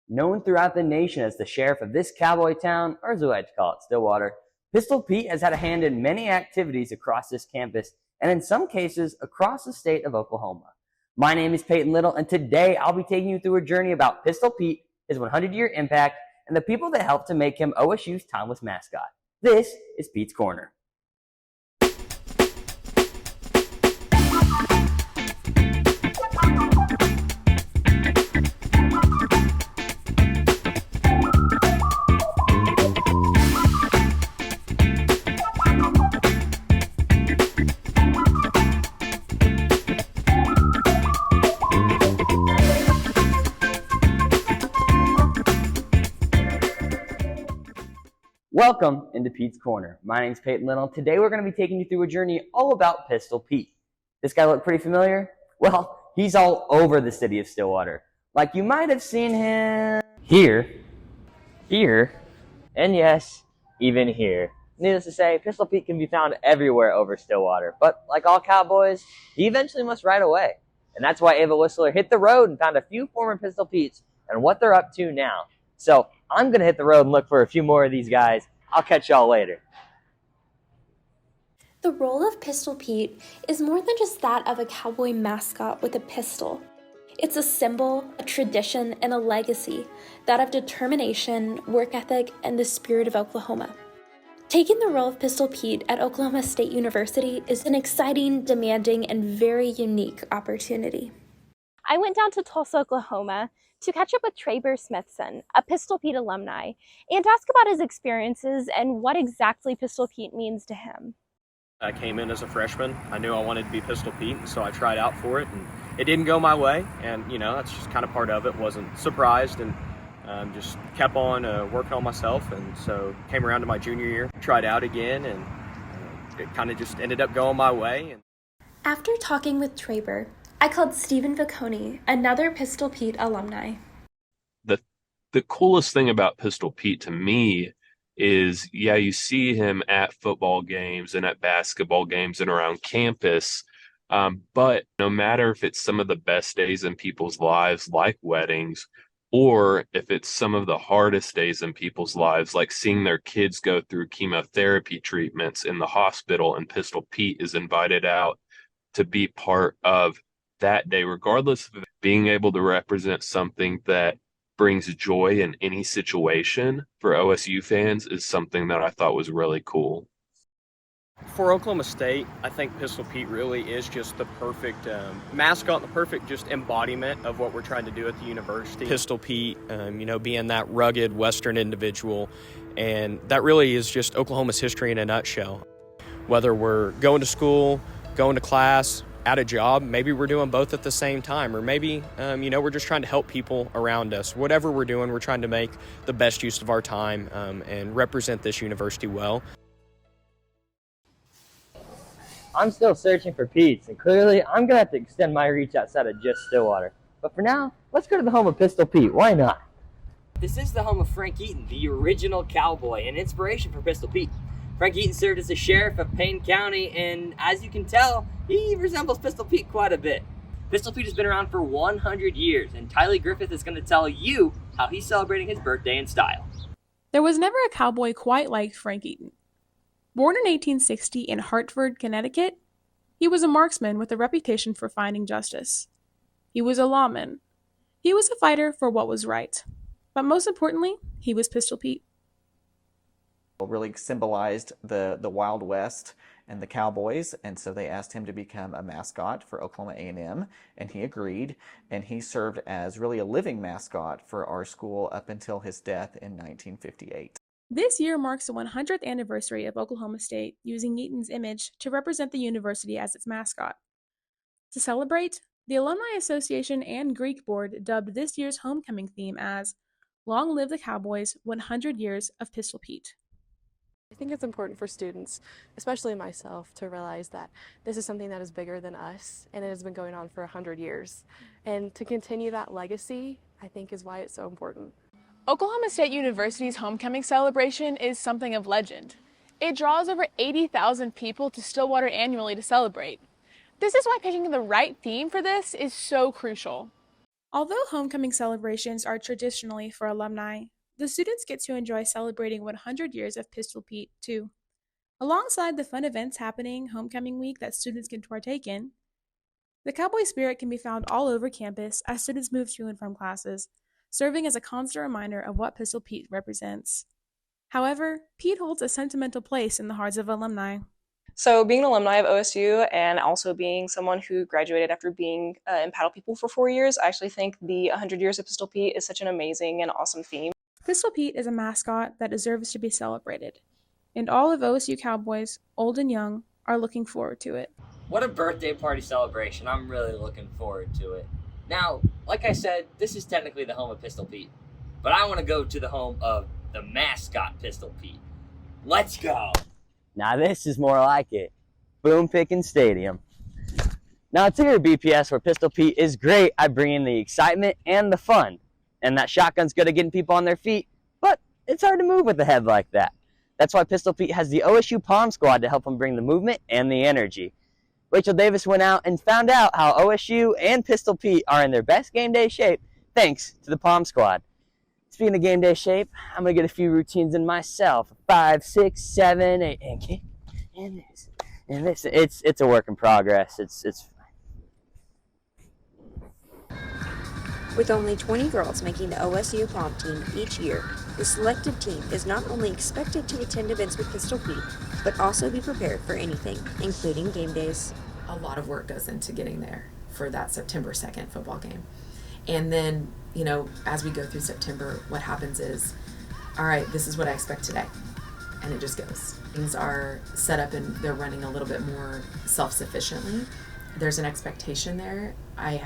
Known throughout the nation as the sheriff of this cowboy town, or as we like to call it, Stillwater, Pistol Pete has had a hand in many activities across this campus and in some cases across the state of Oklahoma. My name is Peyton Little, and today I'll be taking you through a journey about Pistol Pete, his 100-year impact, and the people that helped to make him OSU's timeless mascot. This is Pete's Corner. Welcome into Pete's Corner. My name's Peyton Little. Today we're going to be taking you through a journey all about Pistol Pete. This guy look pretty familiar? Well, he's all over the city of Stillwater. Like you might have seen him here, and yes, even here. Needless to say, Pistol Pete can be found everywhere over Stillwater. But like all cowboys, he eventually must ride away. And that's why Ava Whistler hit the road and found a few former Pistol Petes and what they're up to now. So I'm going to hit the road and look for a few more of these guys. I'll catch y'all later. The role of Pistol Pete is more than just that of a cowboy mascot with a pistol. It's a symbol, a tradition, and a legacy, that of determination, work ethic, and the spirit of Oklahoma. Taking the role of Pistol Pete at Oklahoma State University is an exciting, demanding, and very unique opportunity. I went down to Tulsa, Oklahoma to catch up with Traber Smithson, a Pistol Pete alumni, and ask about his experiences and what exactly Pistol Pete means to him. I came in as a freshman. I knew I wanted to be Pistol Pete, so I tried out for it, and it didn't go my way, and that's just kind of part of it. Wasn't surprised, and just kept on working on myself, and so came around to my junior year, tried out again, and it kind of just ended up going my way. After talking with Traber, I called Stephen Vicconi, another Pistol Pete alumni. The coolest thing about Pistol Pete to me is, you see him at football games and at basketball games and around campus, but no matter if it's some of the best days in people's lives, like weddings, or if it's some of the hardest days in people's lives, like seeing their kids go through chemotherapy treatments in the hospital, and Pistol Pete is invited out to be part of that day, regardless of being able to represent something that brings joy in any situation for OSU fans, is something that I thought was really cool. For Oklahoma State, I think Pistol Pete really is just the perfect mascot, the perfect just embodiment of what we're trying to do at the university. Pistol Pete, being that rugged Western individual, and that really is just Oklahoma's history in a nutshell. Whether we're going to school, going to class, at a job, maybe we're doing both at the same time, or maybe, we're just trying to help people around us. Whatever we're doing, we're trying to make the best use of our time and represent this university well. I'm still searching for Pete's, and clearly I'm going to have to extend my reach outside of just Stillwater. But for now, let's go to the home of Pistol Pete. Why not? This is the home of Frank Eaton, the original cowboy and inspiration for Pistol Pete. Frank Eaton served as the sheriff of Payne County, and as you can tell, he resembles Pistol Pete quite a bit. Pistol Pete has been around for 100 years, and Tylee Griffith is going to tell you how he's celebrating his birthday in style. There was never a cowboy quite like Frank Eaton. Born in 1860 in Hartford, Connecticut, he was a marksman with a reputation for finding justice. He was a lawman. He was a fighter for what was right. But most importantly, he was Pistol Pete. Really symbolized the Wild West and the Cowboys, and so they asked him to become a mascot for Oklahoma A&M, and he agreed, and he served as really a living mascot for our school up until his death in 1958. This year marks the 100th anniversary of Oklahoma State using Eaton's image to represent the university as its mascot. To celebrate, the Alumni Association and Greek Board dubbed this year's homecoming theme as Long Live the Cowboys, 100 Years of Pistol Pete. I think it's important for students, especially myself, to realize that this is something that is bigger than us, and it has been going on for 100 years. And to continue that legacy, I think, is why it's so important. Oklahoma State University's homecoming celebration is something of legend. It draws over 80,000 people to Stillwater annually to celebrate. This is why picking the right theme for this is so crucial. Although homecoming celebrations are traditionally for alumni, the students get to enjoy celebrating 100 years of Pistol Pete, too. Alongside the fun events happening homecoming week that students can partake in, the cowboy spirit can be found all over campus as students move to and from classes, serving as a constant reminder of what Pistol Pete represents. However, Pete holds a sentimental place in the hearts of alumni. So being an alumni of OSU and also being someone who graduated after being in Paddle People for 4 years, I actually think the 100 Years of Pistol Pete is such an amazing and awesome theme. Pistol Pete is a mascot that deserves to be celebrated, and all of OSU Cowboys, old and young, are looking forward to it. What a birthday party celebration. I'm really looking forward to it. Now, like I said, this is technically the home of Pistol Pete, but I want to go to the home of the mascot Pistol Pete. Let's go! Now this is more like it. Boom Pickin' Stadium. Now it's here at BPS where Pistol Pete is great at bringing the excitement and the fun. And that shotgun's good at getting people on their feet, but it's hard to move with a head like that. That's why Pistol Pete has the OSU Palm Squad to help him bring the movement and the energy. Rachel Davis went out and found out how OSU and Pistol Pete are in their best game day shape thanks to the Palm Squad. Speaking of game day shape, I'm going to get a few routines in myself. 5, 6, 7, 8, and kick, and this, and this. It's a work in progress. It's With only 20 girls making the OSU prom team each year, the selected team is not only expected to attend events with Pistol Pete, but also be prepared for anything, including game days. A lot of work goes into getting there for that September 2nd football game. And then, you know, as we go through September, what happens is, all right, this is what I expect today. And it just goes. Things are set up and they're running a little bit more self-sufficiently. There's an expectation there. I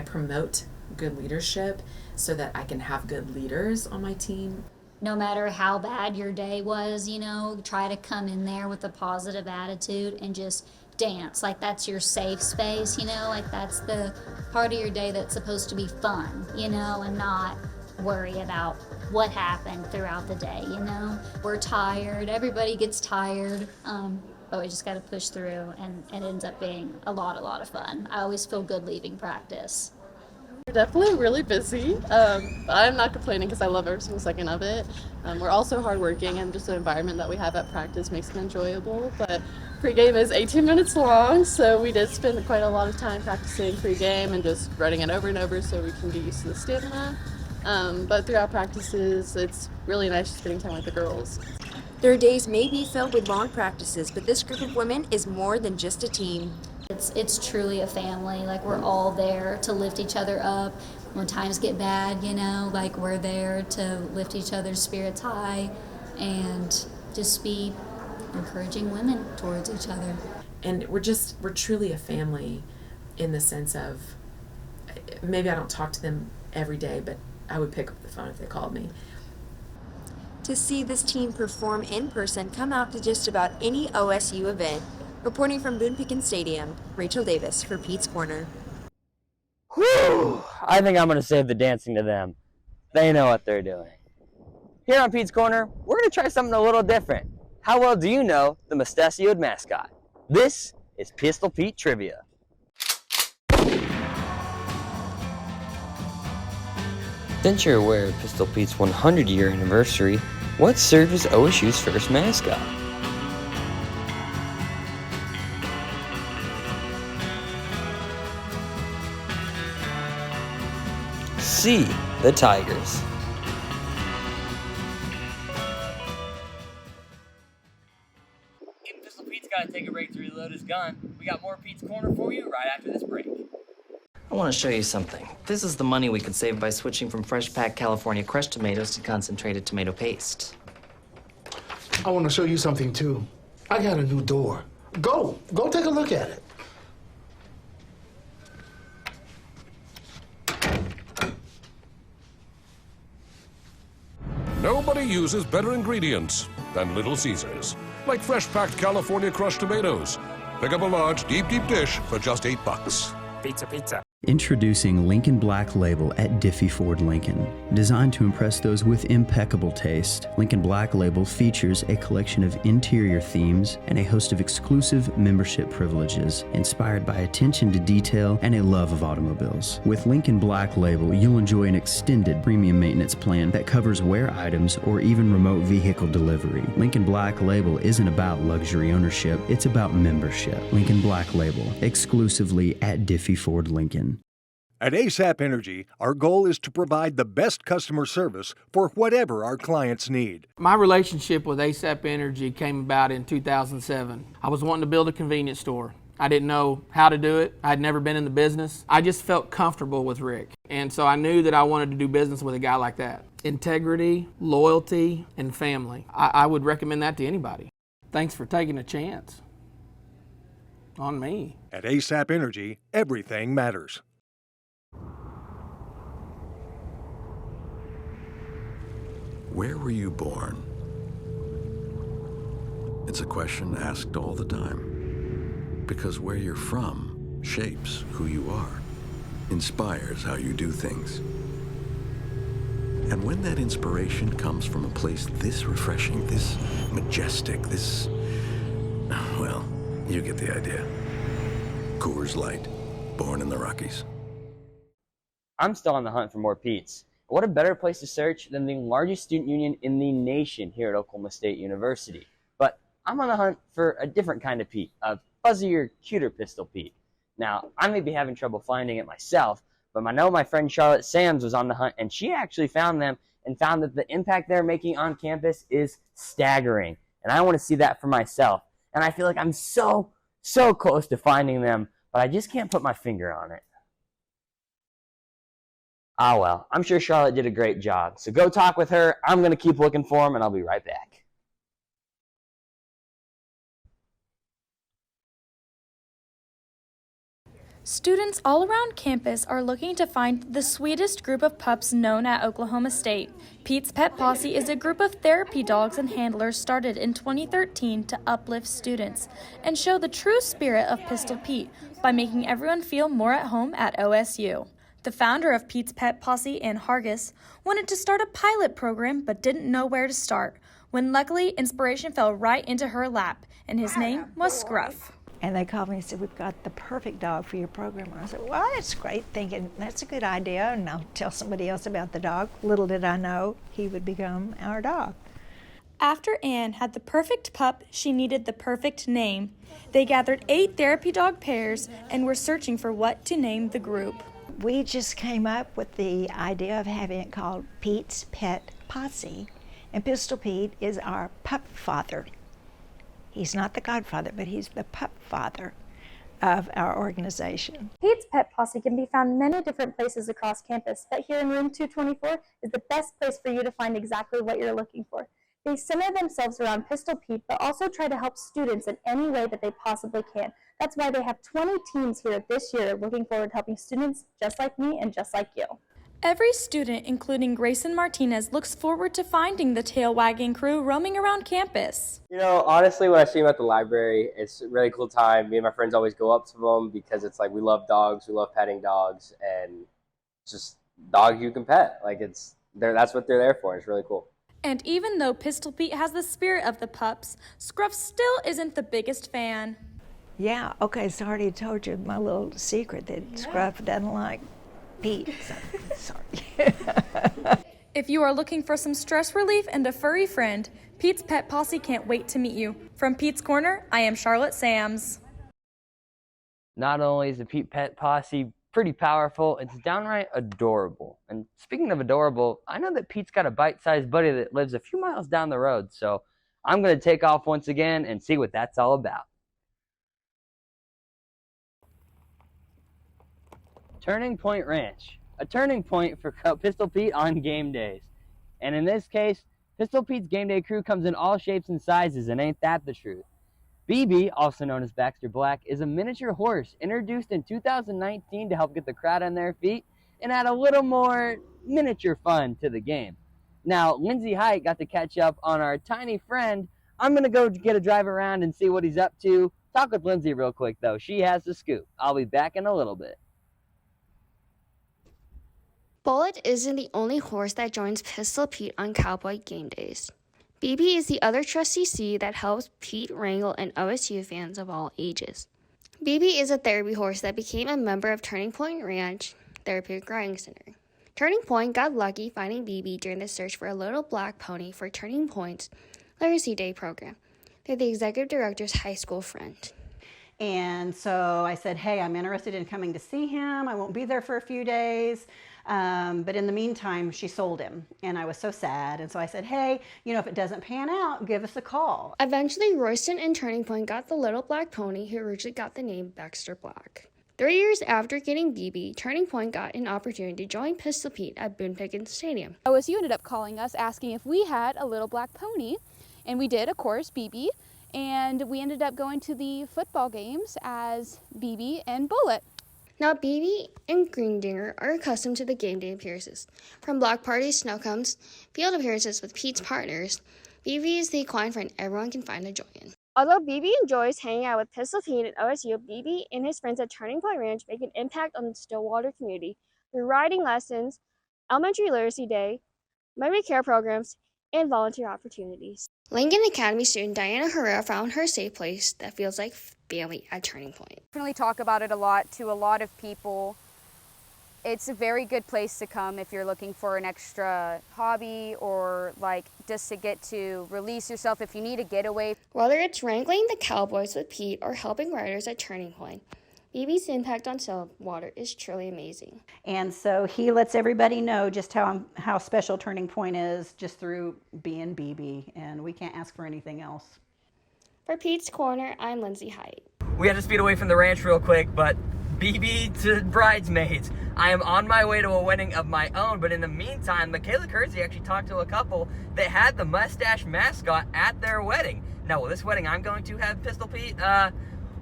promote good leadership so that I can have good leaders on my team. No matter how bad your day was, you know, try to come in there with a positive attitude and just dance. Like that's your safe space, you know, like that's the part of your day that's supposed to be fun, you know, and not worry about what happened throughout the day, you know. We're tired, everybody gets tired, but we just got to push through, and it ends up being a lot of fun. I always feel good leaving practice. We're definitely really busy, but I'm not complaining because I love every single second of it. We're also hardworking, and just the environment that we have at practice makes it enjoyable. But pregame is 18 minutes long, so we did spend quite a lot of time practicing pregame and just running it over and over so we can get used to the stamina. But throughout practices, it's really nice spending time with the girls. Their days may be filled with long practices, but this group of women is more than just a team. It's truly a family. Like we're all there to lift each other up when times get bad, you know, like we're there to lift each other's spirits high and just be encouraging women towards each other. And we're truly a family in the sense of, maybe I don't talk to them every day, but I would pick up the phone if they called me. To see this team perform in person, come out to just about any OSU event. Reporting from Boone Pickens Stadium, Rachel Davis for Pete's Corner. Whew! I think I'm going to save the dancing to them. They know what they're doing. Here on Pete's Corner, we're going to try something a little different. How well do you know the mustachioed mascot? This is Pistol Pete Trivia. Since you're aware of Pistol Pete's 100-year anniversary, what served as OSU's first mascot? C. The Tigers. Even Pistol Pete's got to take a break to reload his gun. We got more Pete's Corner for you right after this break. I want to show you something. This is the money we could save by switching from fresh packed California crushed tomatoes to concentrated tomato paste. I want to show you something too. I got a new door. Go take a look at it. Nobody uses better ingredients than Little Caesars, like fresh-packed California crushed tomatoes. Pick up a large, deep dish for just $8. Pizza. Introducing Lincoln Black Label at Diffie Ford Lincoln. Designed to impress those with impeccable taste, Lincoln Black Label features a collection of interior themes and a host of exclusive membership privileges inspired by attention to detail and a love of automobiles. With Lincoln Black Label, you'll enjoy an extended premium maintenance plan that covers wear items or even remote vehicle delivery. Lincoln Black Label isn't about luxury ownership, it's about membership. Lincoln Black Label, exclusively at Diffie Ford Lincoln. At ASAP Energy, our goal is to provide the best customer service for whatever our clients need. My relationship with ASAP Energy came about in 2007. I was wanting to build a convenience store. I didn't know how to do it. I had never been in the business. I just felt comfortable with Rick. And so I knew that I wanted to do business with a guy like that. Integrity, loyalty, and family. I would recommend that to anybody. Thanks for taking a chance on me. At ASAP Energy, everything matters. Where were you born? It's a question asked all the time. Because where you're from shapes who you are, inspires how you do things. And when that inspiration comes from a place this refreshing, this majestic, this... well, you get the idea. Coors Light, born in the Rockies. I'm still on the hunt for more Pete's. What a better place to search than the largest student union in the nation here at Oklahoma State University. But I'm on the hunt for a different kind of Pete, a fuzzier, cuter Pistol Pete. Now, I may be having trouble finding it myself, but I know my friend Charlotte Sams was on the hunt, and she actually found them and found that the impact they're making on campus is staggering. And I want to see that for myself. And I feel like I'm so close to finding them, but I just can't put my finger on it. Ah well, I'm sure Charlotte did a great job. So go talk with her. I'm going to keep looking for them, and I'll be right back. Students all around campus are looking to find the sweetest group of pups known at Oklahoma State. Pete's Pet Posse is a group of therapy dogs and handlers started in 2013 to uplift students and show the true spirit of Pistol Pete by making everyone feel more at home at OSU. The founder of Pete's Pet Posse, Ann Hargis, wanted to start a pilot program but didn't know where to start, when luckily inspiration fell right into her lap, and his name was Scruff. And they called me and said, "We've got the perfect dog for your program." And I said, "Well, that's great," thinking that's a good idea, and I'll tell somebody else about the dog. Little did I know he would become our dog. After Anne had the perfect pup, she needed the perfect name. They gathered 8 therapy dog pairs and were searching for what to name the group. We just came up with the idea of having it called Pete's Pet Posse, and Pistol Pete is our pup father. He's not the godfather, but he's the pup father of our organization. Pete's Pet Posse can be found many different places across campus, but here in room 224 is the best place for you to find exactly what you're looking for. They center themselves around Pistol Pete, but also try to help students in any way that they possibly can. That's why they have 20 teams here this year looking forward to helping students just like me and just like you. Every student, including Grayson Martinez, looks forward to finding the tail-wagging crew roaming around campus. You know, honestly, when I see them at the library, it's a really cool time. Me and my friends always go up to them because it's like we love dogs, we love petting dogs, and it's just dogs you can pet. Like that's what they're there for. It's really cool. And even though Pistol Pete has the spirit of the pups, Scruff still isn't the biggest fan. Yeah, okay, so I already told you my little secret that Scruff doesn't like Pete. So, sorry. If you are looking for some stress relief and a furry friend, Pete's Pet Posse can't wait to meet you. From Pete's Corner, I am Charlotte Sams. Not only is the Pete Pet Posse pretty powerful, it's downright adorable. And speaking of adorable, I know that Pete's got a bite-sized buddy that lives a few miles down the road, so I'm going to take off once again and see what that's all about. Turning Point Ranch, a turning point for Pistol Pete on game days. And in this case, Pistol Pete's game day crew comes in all shapes and sizes, and ain't that the truth? BB, also known as Baxter Black, is a miniature horse introduced in 2019 to help get the crowd on their feet and add a little more miniature fun to the game. Now, Lindsay Height got to catch up on our tiny friend. I'm going to go get a drive around and see what he's up to. Talk with Lindsay real quick, though. She has the scoop. I'll be back in a little bit. Bullet isn't the only horse that joins Pistol Pete on Cowboy game days. BB is the other trusty C that helps Pete wrangle and OSU fans of all ages. BB is a therapy horse that became a member of Turning Point Ranch Therapeutic Riding Center. Turning Point got lucky finding BB during the search for a little black pony for Turning Point's Literacy Day program. They're the executive director's high school friend. And so I said, hey, I'm interested in coming to see him. I won't be there for a few days. But in the meantime, she sold him. And I was so sad. And so I said, hey, you know, if it doesn't pan out, give us a call. Eventually, Royston and Turning Point got the little black pony who originally got the name Baxter Black. 3 years after getting BB, Turning Point got an opportunity to join Pistol Pete at Boone Pickens Stadium. OSU ended up calling us asking if we had a little black pony. And we did, of course, BB. And we ended up going to the football games as BB and Bullet. Now, BB and Greendinger are accustomed to the game day appearances. From block parties, snow cones, field appearances with Pete's partners, BB is the equine friend everyone can find a joy in. Although BB enjoys hanging out with Pistol Pete at OSU, BB and his friends at Turning Point Ranch make an impact on the Stillwater community through riding lessons, elementary literacy day, memory care programs, and volunteer opportunities. Lincoln Academy student Diana Herrera found her safe place that feels like family at Turning Point. Definitely talk about it a lot to a lot of people. It's a very good place to come if you're looking for an extra hobby or like just to get to release yourself if you need a getaway. Whether it's wrangling the Cowboys with Pete or helping riders at Turning Point, BB's impact on Stillwater is truly amazing. And so he lets everybody know just how special Turning Point is just through being BB, and we can't ask for anything else. For Pete's Corner, I'm Lindsay Height. We had to speed away from the ranch real quick, but BB to bridesmaids. I am on my way to a wedding of my own, but in the meantime, Michaela Kersey actually talked to a couple that had the mustache mascot at their wedding. Now, will this wedding I'm going to have Pistol Pete?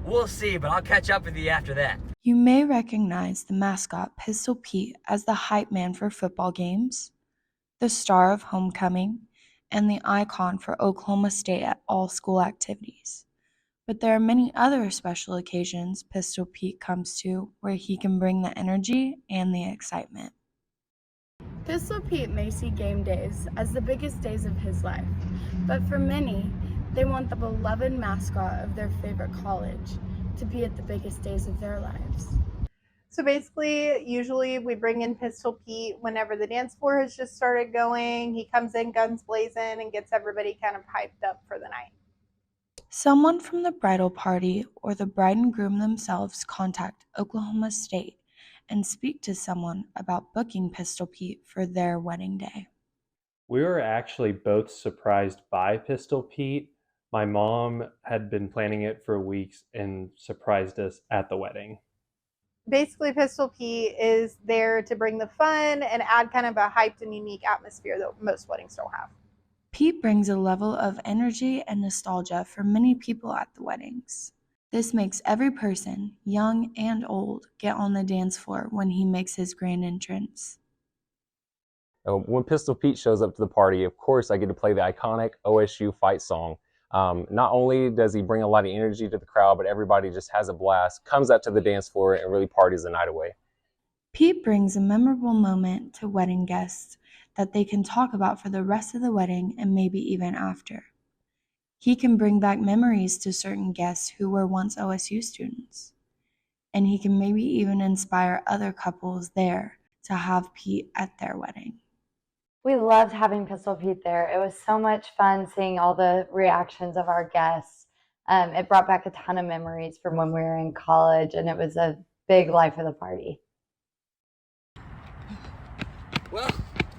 We'll see, but I'll catch up with you after that. You may recognize the mascot Pistol Pete as the hype man for football games, the star of homecoming, and the icon for Oklahoma State at all school activities. But there are many other special occasions Pistol Pete comes to where he can bring the energy and the excitement. Pistol Pete may see game days as the biggest days of his life, but for many, they want the beloved mascot of their favorite college to be at the biggest days of their lives. So basically, usually we bring in Pistol Pete whenever the dance floor has just started going. He comes in guns blazing and gets everybody kind of hyped up for the night. Someone from the bridal party or the bride and groom themselves contact Oklahoma State and speak to someone about booking Pistol Pete for their wedding day. We were actually both surprised by Pistol Pete. My mom had been planning it for weeks and surprised us at the wedding. Basically, Pistol Pete is there to bring the fun and add kind of a hyped and unique atmosphere that most weddings don't have. Pete brings a level of energy and nostalgia for many people at the weddings. This makes every person, young and old, get on the dance floor when he makes his grand entrance. When Pistol Pete shows up to the party, of course, I get to play the iconic OSU fight song. Not only does he bring a lot of energy to the crowd, but everybody just has a blast, comes out to the dance floor, and really parties the night away. Pete brings a memorable moment to wedding guests that they can talk about for the rest of the wedding and maybe even after. He can bring back memories to certain guests who were once OSU students. And he can maybe even inspire other couples there to have Pete at their wedding. We loved having Pistol Pete there. It was so much fun seeing all the reactions of our guests. It brought back a ton of memories from when we were in college, and it was a big life of the party. Well,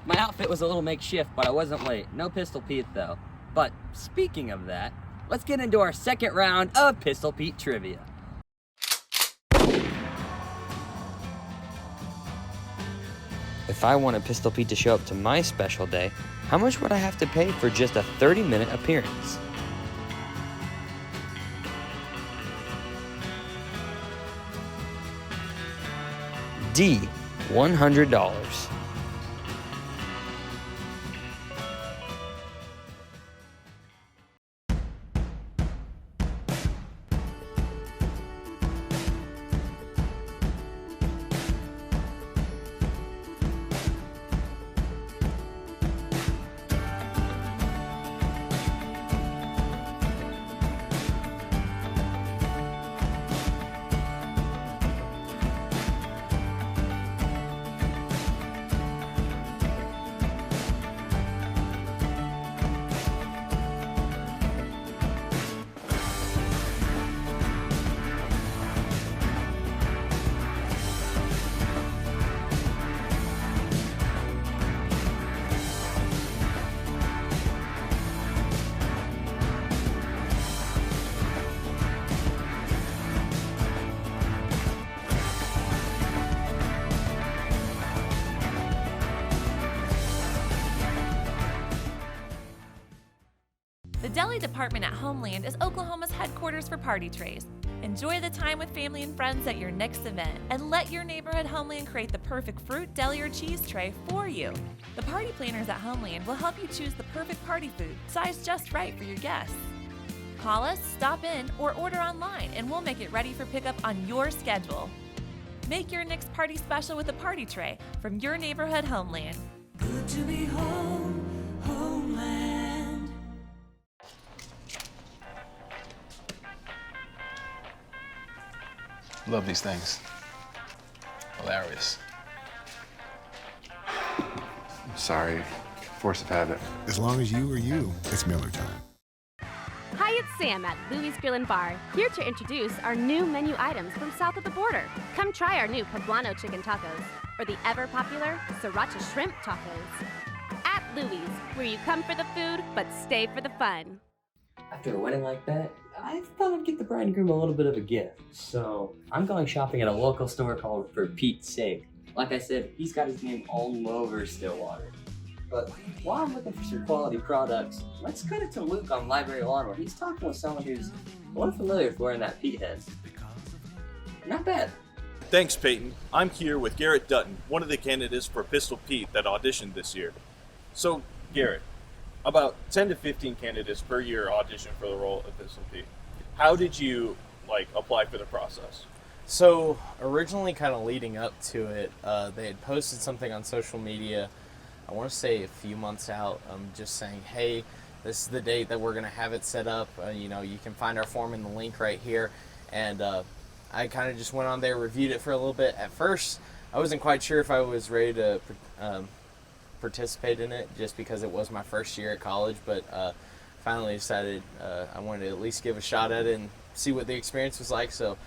my outfit was a little makeshift, but I wasn't late. No Pistol Pete, though. But speaking of that, let's get into our second round of Pistol Pete trivia. If I wanted Pistol Pete to show up to my special day, how much would I have to pay for just a 30-minute appearance? D, $100. The deli department at Homeland is Oklahoma's headquarters for party trays. Enjoy the time with family and friends at your next event, and let your neighborhood Homeland create the perfect fruit, deli, or cheese tray for you. The party planners at Homeland will help you choose the perfect party food, sized just right for your guests. Call us, stop in, or order online, and we'll make it ready for pickup on your schedule. Make your next party special with a party tray from your neighborhood Homeland. Good to be home, Homeland. Love these things. Hilarious. I'm sorry. Force of habit. As long as you are you, it's Miller time. Hi, it's Sam at Louie's Grill and Bar, here to introduce our new menu items from south of the border. Come try our new poblano chicken tacos, or the ever-popular sriracha shrimp tacos. At Louie's, where you come for the food, but stay for the fun. After a wedding like that, I thought I'd get the bride and groom a little bit of a gift. So I'm going shopping at a local store called For Pete's Sake. Like I said, he's got his name all over Stillwater. But while I'm looking for some quality products, let's cut it to Luke on Library Lawn, where he's talking with someone who's unfamiliar with wearing that Pete head. Not bad. Thanks, Peyton. I'm here with Garrett Dutton, one of the candidates for Pistol Pete that auditioned this year. So, Garrett, about 10 to 15 candidates per year audition for the role of Pistol Pete. How did you apply for the process? So originally, kind of leading up to it, they had posted something on social media, I want to say a few months out, just saying, hey, this is the date that we're going to have it set up. You can find our form in the link right here. And I kind of just went on there, reviewed it for a little bit. At first, I wasn't quite sure if I was ready to participate in it, just because it was my first year at college, but finally decided I wanted to at least give a shot at it and see what the experience was like. So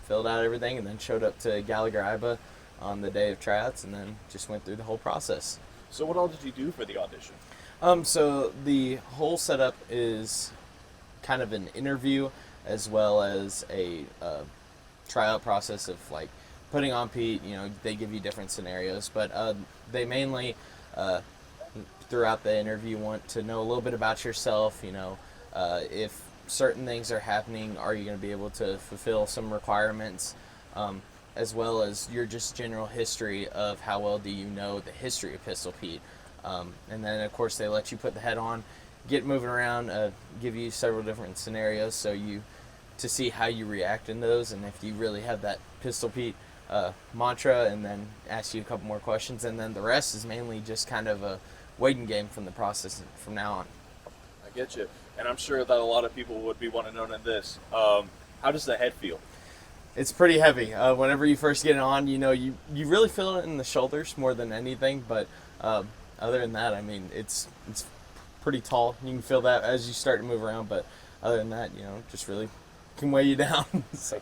filled out everything and then showed up to Gallagher Iba on the day of tryouts, and then just went through the whole process. So what all did you do for the audition? So the whole setup is kind of an interview as well as a tryout process of putting on Pete. They give you different scenarios, but they mainly throughout the interview want to know a little bit about yourself. If certain things are happening, are you going to be able to fulfill some requirements, as well as your just general history of how well do you know the history of Pistol Pete. And then, of course, they let you put the head on, get moving around, give you several different scenarios to see how you react in those, and if you really have that Pistol Pete mantra, and then ask you a couple more questions. And then the rest is mainly just kind of a waiting game from the process from now on. I get you. And I'm sure that a lot of people would be wanting to know this. How does the head feel? It's pretty heavy. Whenever you first get on, you really feel it in the shoulders more than anything. But other than that, I mean, it's pretty tall. You can feel that as you start to move around. But other than that, just really can weigh you down. So.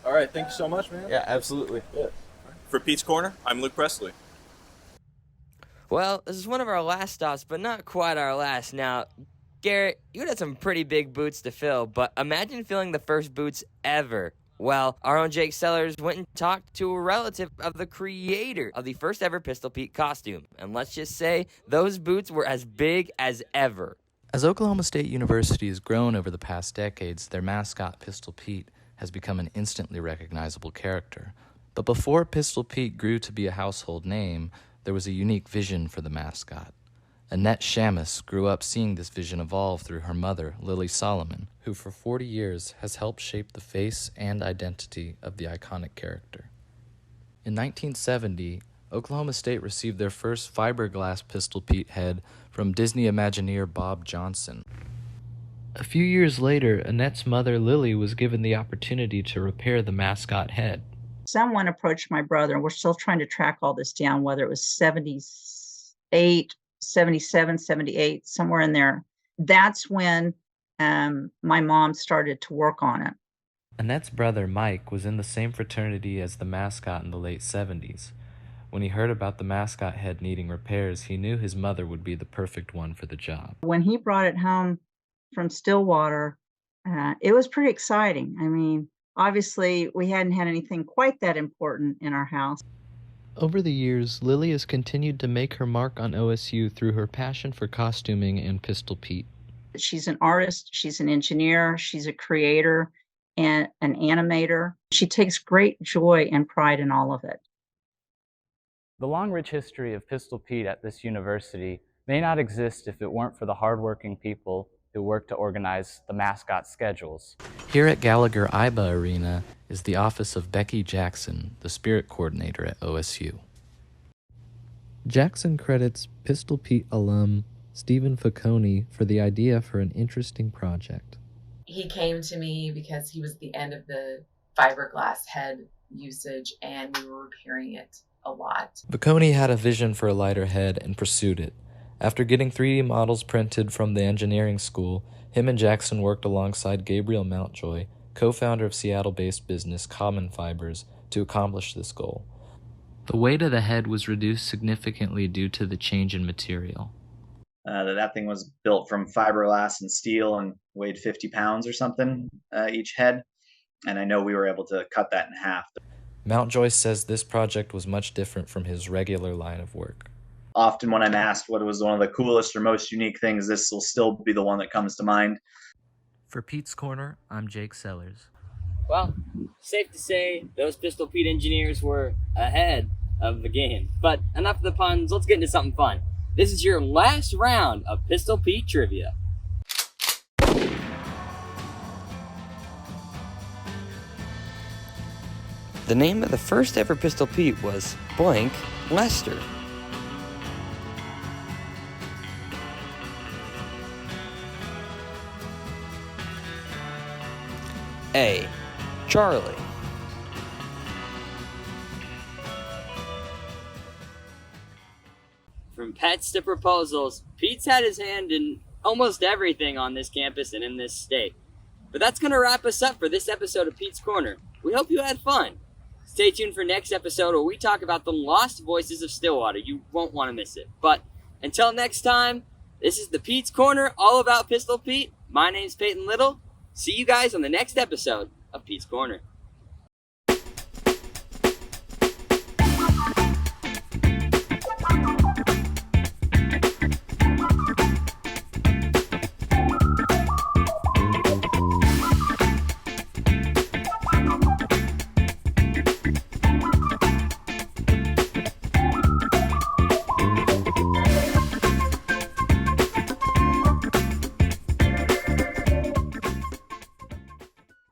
All right, thank you so much, man. Yeah, absolutely. Yeah. For Pete's Corner, I'm Luke Presley. Well, this is one of our last stops, but not quite our last. Now, Garrett, you had some pretty big boots to fill, but imagine filling the first boots ever. Well, our own Jake Sellers went and talked to a relative of the creator of the first ever Pistol Pete costume. And let's just say, those boots were as big as ever. As Oklahoma State University has grown over the past decades, their mascot, Pistol Pete, has become an instantly recognizable character. But before Pistol Pete grew to be a household name, there was a unique vision for the mascot. Annette Shamus grew up seeing this vision evolve through her mother, Lily Solomon, who for 40 years has helped shape the face and identity of the iconic character. In 1970, Oklahoma State received their first fiberglass Pistol Pete head from Disney Imagineer Bob Johnson. A few years later, Annette's mother, Lily, was given the opportunity to repair the mascot head. Someone approached my brother, and we're still trying to track all this down, whether it was 78, 77, 78, somewhere in there. That's when my mom started to work on it. Annette's brother, Mike, was in the same fraternity as the mascot in the late 70s. When he heard about the mascot head needing repairs, he knew his mother would be the perfect one for the job. When he brought it home from Stillwater, it was pretty exciting. I mean, obviously, we hadn't had anything quite that important in our house. Over the years, Lily has continued to make her mark on OSU through her passion for costuming and Pistol Pete. She's an artist, she's an engineer, she's a creator and an animator. She takes great joy and pride in all of it. The long, rich history of Pistol Pete at this university may not exist if it weren't for the hardworking people who work to organize the mascot schedules. Here at Gallagher-Iba Arena is the office of Becky Jackson, the spirit coordinator at OSU. Jackson credits Pistol Pete alum Stephen Facconi for the idea for an interesting project. He came to me because he was at the end of the fiberglass head usage and we were repairing it a lot. Facconi had a vision for a lighter head and pursued it. After getting 3D models printed from the engineering school, him and Jackson worked alongside Gabriel Mountjoy, co-founder of Seattle-based business Common Fibers, to accomplish this goal. The weight of the head was reduced significantly due to the change in material. That thing was built from fiberglass and steel and weighed 50 pounds or something each head. And I know we were able to cut that in half. Mountjoy says this project was much different from his regular line of work. Often when I'm asked what was one of the coolest or most unique things, this will still be the one that comes to mind. For Pete's Corner, I'm Jake Sellers. Well, safe to say those Pistol Pete engineers were ahead of the game. But enough of the puns, let's get into something fun. This is your last round of Pistol Pete trivia. The name of the first ever Pistol Pete was blank Lester. A. Charlie. From pets to proposals, Pete's had his hand in almost everything on this campus and in this state. But that's going to wrap us up for this episode of Pete's Corner. We hope you had fun. Stay tuned for next episode where we talk about the lost voices of Stillwater. You won't want to miss it. But until next time, this is the Pete's Corner, all about Pistol Pete. My name's Peyton Little. See you guys on the next episode of Pete's Corner.